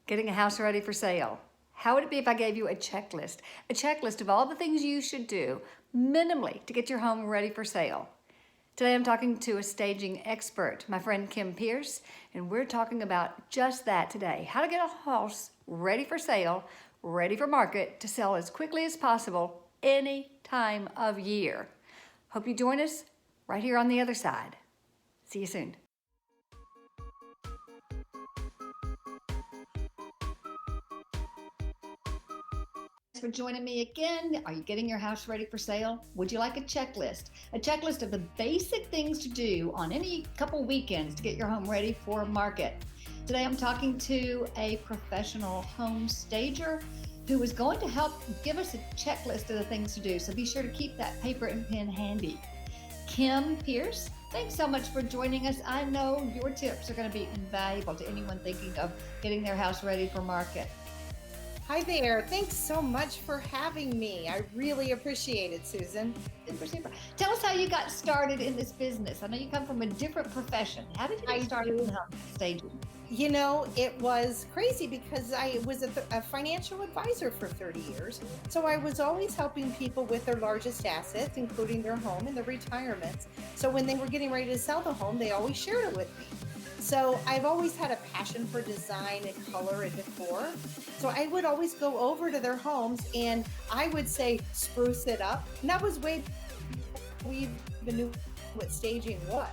Getting a house ready for sale. How would it be if I gave you a checklist of all the things you should do minimally to get your home ready for sale? Today I'm talking to a staging expert, my friend Kim Pearse, and we're talking about just that today. How to get a house ready for sale, ready for market to sell as quickly as possible any time of year. Hope you join us right here on the other side. See you soon. For joining me again. Are you getting your house ready for sale? Would you like a checklist? A checklist of the basic things to do on any couple weekends to get your home ready for market. Today I'm talking to a professional home stager who is going to help give us a checklist of the things to do. So be sure to keep that paper and pen handy. Kim Pearse, thanks so much for joining us. I know your tips are going to be invaluable to anyone thinking of getting their house ready for market. Hi there. Thanks so much for having me. I really appreciate it, Susan. Super. Tell us how you got started in this business. I know you come from a different profession. How did you get started in home staging? You know, it was crazy because I was a financial advisor for 30 years. So I was always helping people with their largest assets, including their home and their retirements. So when they were getting ready to sell the home, they always shared it with me. So I've always had a passion for design and color and decor. So I would always go over to their homes and I would say, spruce it up. And that was way before we even knew what staging was.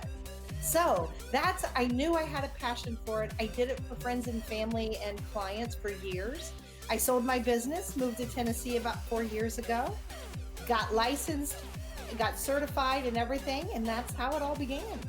So I knew I had a passion for it. I did it for friends and family and clients for years. I sold my business, moved to Tennessee about 4 years ago, got licensed, got certified and everything. And that's how it all began.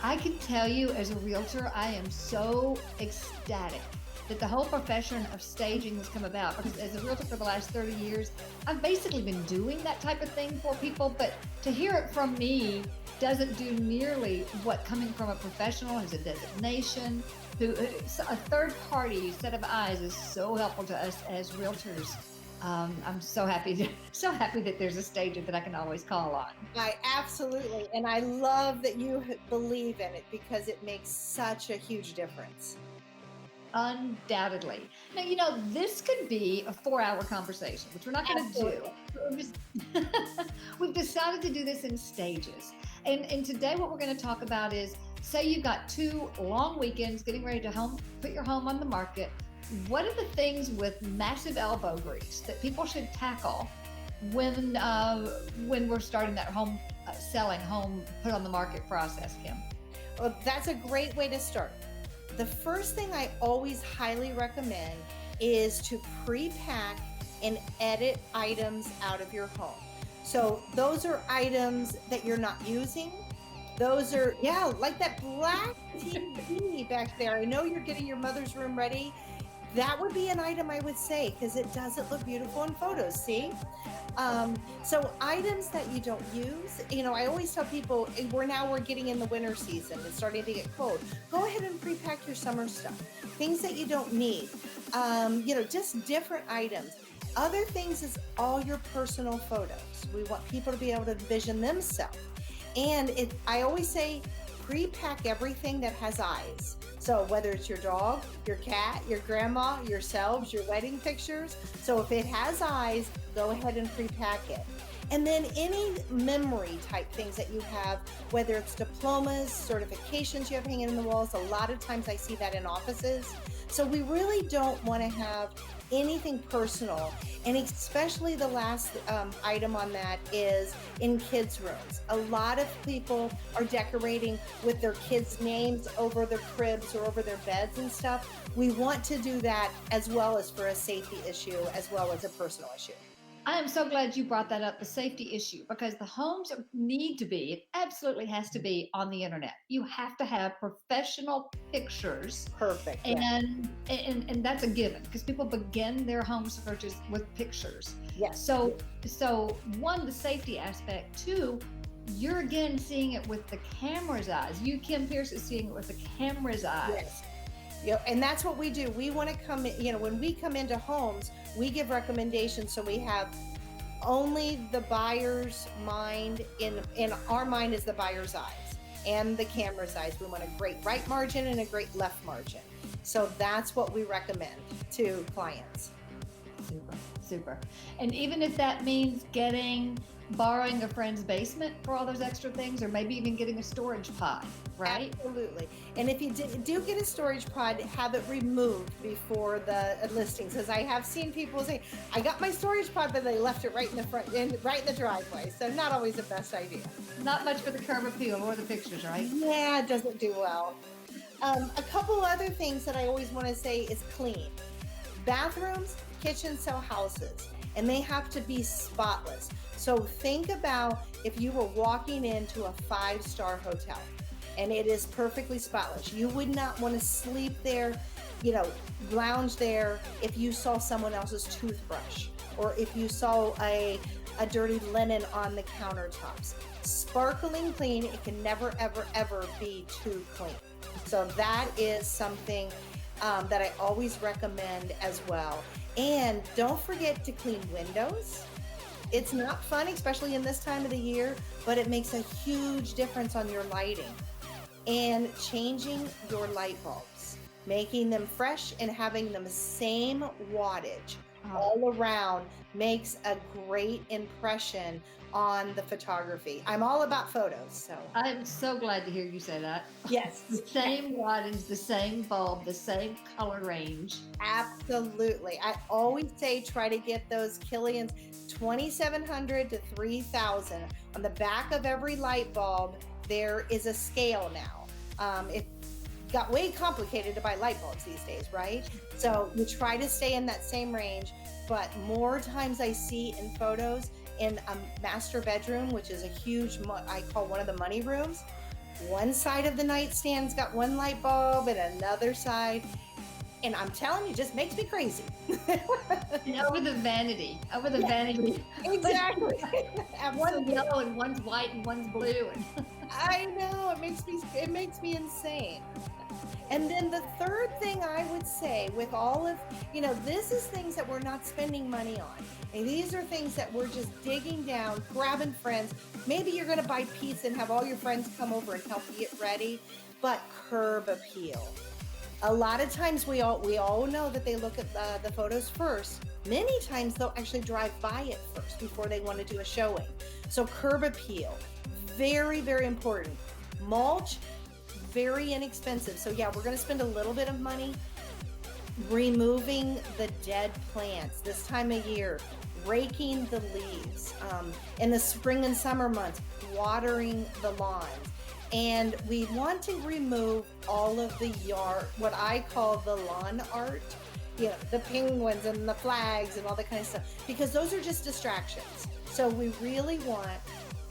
I can tell you as a realtor, I am so ecstatic that the whole profession of staging has come about, because as a realtor for the last 30 years, I've basically been doing that type of thing for people, but to hear it from me doesn't do nearly what coming from a professional who's a designation, who a third party set of eyes is so helpful to us as realtors. I'm so happy that there's a stager that I can always call on. Absolutely. And I love that you believe in it because it makes such a huge difference. Undoubtedly. Now, this could be a 4-hour conversation, which we're not going to do. We've decided to do this in stages. And today what we're going to talk about is, say you've got 2 long weekends getting ready to put your home on the market. What are the things with massive elbow grease that people should tackle when we're starting that home selling, home put on the market process, Kim? Well, that's a great way to start. The first thing I always highly recommend is to pre-pack and edit items out of your home. So those are items that you're not using. Those are, like that black TV back there. I know you're getting your mother's room ready. That would be an item I would say, because it doesn't look beautiful in photos, see? So items that you don't use, I always tell people, we're getting in the winter season. It's starting to get cold. Go ahead and pre-pack your summer stuff. Things that you don't need, just different items. Other things is all your personal photos. We want people to be able to envision themselves. And I always say, pre-pack everything that has eyes. So whether it's your dog, your cat, your grandma, yourselves, your wedding pictures. So if it has eyes, go ahead and pre-pack it. And then any memory type things that you have, whether it's diplomas, certifications you have hanging in the walls. A lot of times I see that in offices. So we really don't want to have anything personal. And especially the last item on that is in kids' rooms. A lot of people are decorating with their kids' names over their cribs or over their beds and stuff. We want to do that as well as for a safety issue, as well as a personal issue. I am so glad you brought that up, the safety issue, because the homes need to be, it absolutely has to be on the internet. You have to have professional pictures. Perfect. And that's a given, because people begin their home searches with pictures. Yes. So one, the safety aspect. 2, you're again seeing it with the camera's eyes. You, Kim Pearse, is seeing it with the camera's eyes. Yes. And that's what we do. We want to come in, when we come into homes, we give recommendations. So we have only the buyer's mind in our mind is the buyer's eyes. and the camera size. We want a great right margin and a great left margin. So that's what we recommend to clients. Super, super. And even if that means borrowing a friend's basement for all those extra things, or maybe even getting a storage pod, right? Absolutely. And if you do get a storage pod, have it removed before the listings. Because I have seen people say, I got my storage pod, but they left it right in the front, right in the driveway. So not always the best idea. Not much for the curb appeal or the pictures, right? Yeah, it doesn't do well. A couple other things that I always want to say is clean. Bathrooms, kitchens sell houses, and they have to be spotless. So think about if you were walking into a 5-star hotel and it is perfectly spotless. You would not want to sleep there, lounge there if you saw someone else's toothbrush, or if you saw a dirty linen on the countertops. Sparkling clean, it can never, ever, ever be too clean. So that is something that I always recommend as well. And don't forget to clean windows. It's not fun, especially in this time of the year, but it makes a huge difference on your lighting. And changing your light bulbs, making them fresh and having them same wattage all around makes a great impression on the photography. I'm all about photos, so. I'm so glad to hear you say that. Yes. The same wattage, the same bulb, the same color range. Absolutely. I always say try to get those Killians 2,700 to 3,000. On the back of every light bulb, there is a scale now. It got way complicated to buy light bulbs these days, right? So you try to stay in that same range, but more times I see in photos in a master bedroom, which is a huge, I call one of the money rooms. One side of the nightstand's got one light bulb and another side. And I'm telling you, it just makes me crazy. And over the vanity. Vanity. Exactly. One's yellow and one's white and one's blue. I know, it makes me insane. And then the third thing I would say with all of, this is things that we're not spending money on. And these are things that we're just digging down, grabbing friends. Maybe you're going to buy pizza and have all your friends come over and help you get ready, but curb appeal. A lot of times we all know that they look at the photos first. Many times they'll actually drive by it first before they want to do a showing. So curb appeal, very, very important. Mulch, very inexpensive. So yeah, we're going to spend a little bit of money removing the dead plants this time of year, raking the leaves, in the spring and summer months, watering the lawns. And we want to remove all of the yard, what I call the lawn art, the penguins and the flags and all that kind of stuff, because those are just distractions. So we really want,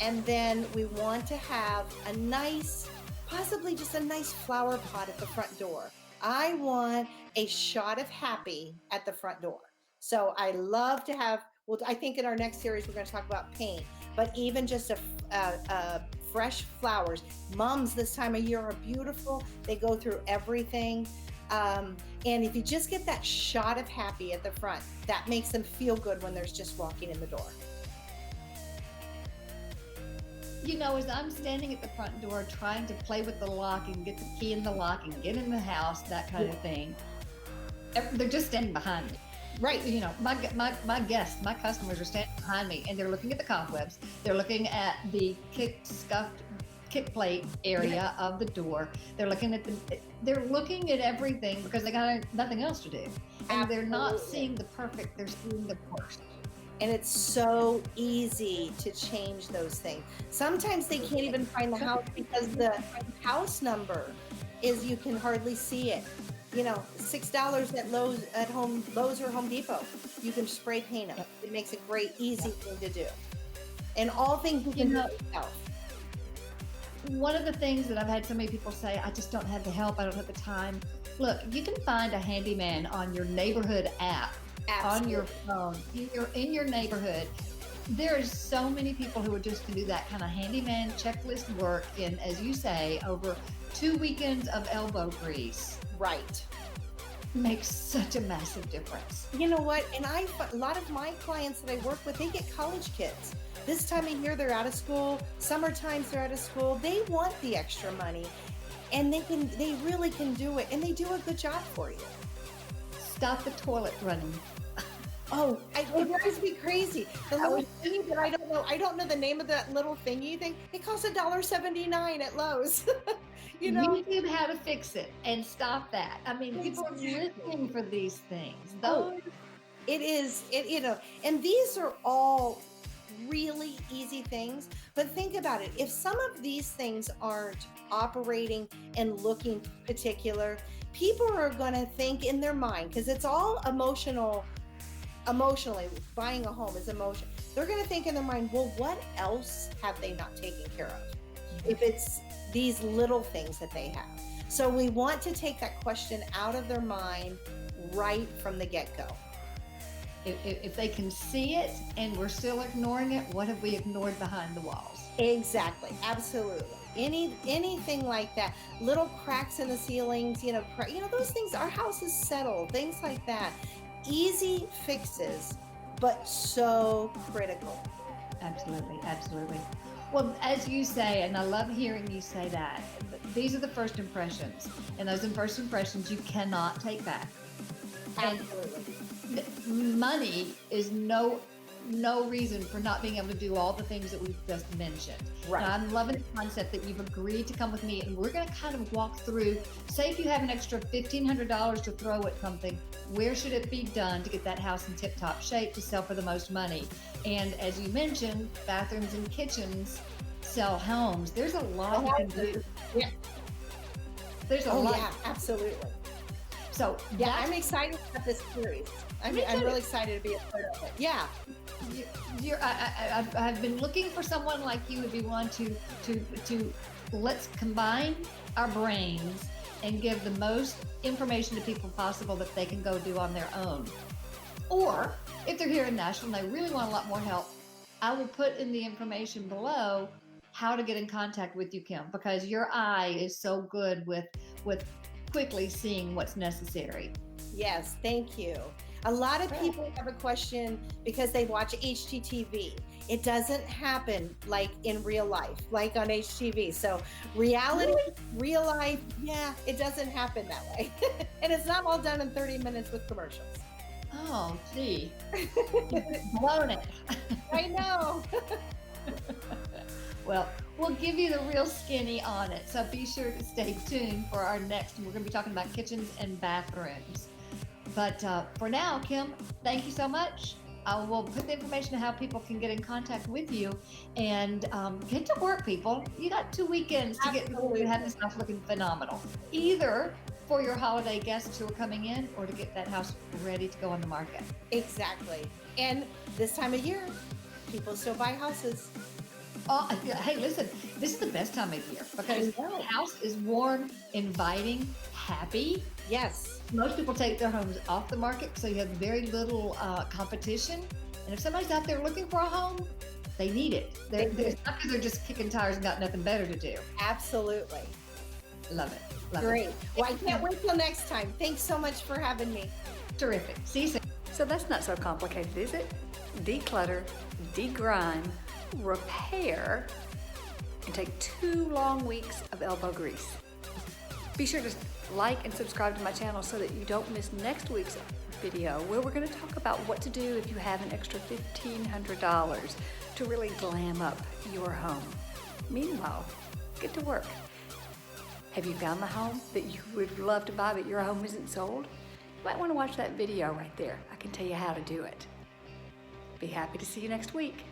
and then we want to have a nice, possibly just a nice flower pot at the front door. I want a shot of happy at the front door. So I love to have, well, I think in our next series, we're going to talk about paint, but even just a fresh flowers. Mums this time of year are beautiful. They go through everything. And if you just get that shot of happy at the front, that makes them feel good when they're just walking in the door. As I'm standing at the front door trying to play with the lock and get the key in the lock and get in the house, that kind of thing, they're just standing behind me. Right. My guests, my customers are standing behind me and they're looking at the cobwebs. They're looking at the scuffed kick plate area of the door. They're looking at everything because they got nothing else to do. And They're not seeing the perfect, they're seeing the worst. And it's so easy to change those things. Sometimes they can't even find the house because the house number is, you can hardly see it. $6 at Lowe's or Home Depot. You can spray paint them. It makes a great, easy thing to do. And all things you can do yourself. One of the things that I've had so many people say, I just don't have the help, I don't have the time. Look, you can find a handyman on your neighborhood app. Absolutely. On your phone, in your neighborhood. There's so many people who are just to do that kind of handyman checklist work in, as you say, over 2 weekends of elbow grease. Right. Makes such a massive difference. You know what? And a lot of my clients that I work with, they get college kids. This time of year, they're out of school. Summer times, they're out of school. They want the extra money, and they really can do it, and they do a good job for you. Stop the toilet running. Oh, it drives me crazy. The little thingy that I don't know the name of that little thingy thing. It costs $1.79 at Lowe's. You know, YouTube how to fix it and stop that. I mean, people are listening for these things. Those it is, and these are all really easy things, but think about it. If some of these things aren't operating and looking particular, people are going to think in their mind, because it's all emotionally, buying a home is emotion. They're going to think in their mind, well, what else have they not taken care of? If it's these little things that they have. So we want to take that question out of their mind right from the get-go. if they can see it and we're still ignoring it, what have we ignored behind the walls? Exactly. Absolutely. Anything like that, little cracks in the ceilings, those things, our house is settled, things like that. Easy fixes, but so critical. Absolutely, absolutely. Well, as you say, and I love hearing you say that, these are the first impressions, and those first impressions you cannot take back. Absolutely. And money is no reason for not being able to do all the things that we've just mentioned. Right. And I'm loving the concept that you've agreed to come with me, and we're going to kind of walk through, say if you have an extra $1,500 to throw at something, where should it be done to get that house in tip-top shape to sell for the most money? And as you mentioned, bathrooms and kitchens sell homes. There's a lot you can do. Yeah. There's a lot. Yeah, absolutely. So yeah, I'm excited about this series. I'm really excited to be a part of it. Yeah. I've been looking for someone like you to be one to let's combine our brains and give the most information to people possible that they can go do on their own. Or if they're here in Nashville and they really want a lot more help, I will put in the information below how to get in contact with you, Kim, because your eye is so good with quickly seeing what's necessary. Yes, thank you. A lot of people have a question because they watch HGTV. It doesn't happen like in real life, like on HGTV. So reality, real life, yeah, it doesn't happen that way. And it's not all done in 30 minutes with commercials. Oh, gee. Blown it. I know. Well, we'll give you the real skinny on it. So be sure to stay tuned for our next. We're going to be talking about kitchens and bathrooms. But for now, Kim, thank you so much. I will put the information on how people can get in contact with you, and get to work, people. You got 2 weekends to get to have this house looking phenomenal. Either for your holiday guests who are coming in, or to get that house ready to go on the market. Exactly. And this time of year, people still buy houses. Oh, hey, listen, this is the best time of year because the house is warm, inviting, happy. Yes. Most people take their homes off the market, so you have very little competition. And if somebody's out there looking for a home, they need it. It's not because they're just kicking tires and got nothing better to do. Absolutely. Love it. Great. Well, I can't wait till next time. Thanks so much for having me. Terrific. See you soon. So that's not so complicated, is it? Declutter, degrime, repair, and take 2 long weeks of elbow grease. Be sure to like and subscribe to my channel so that you don't miss next week's video, where we're going to talk about what to do if you have an extra $1,500 to really glam up your home. Meanwhile, get to work. Have you found the home that you would love to buy but your home isn't sold? You might want to watch that video right there. I can tell you how to do it. Be happy to see you next week.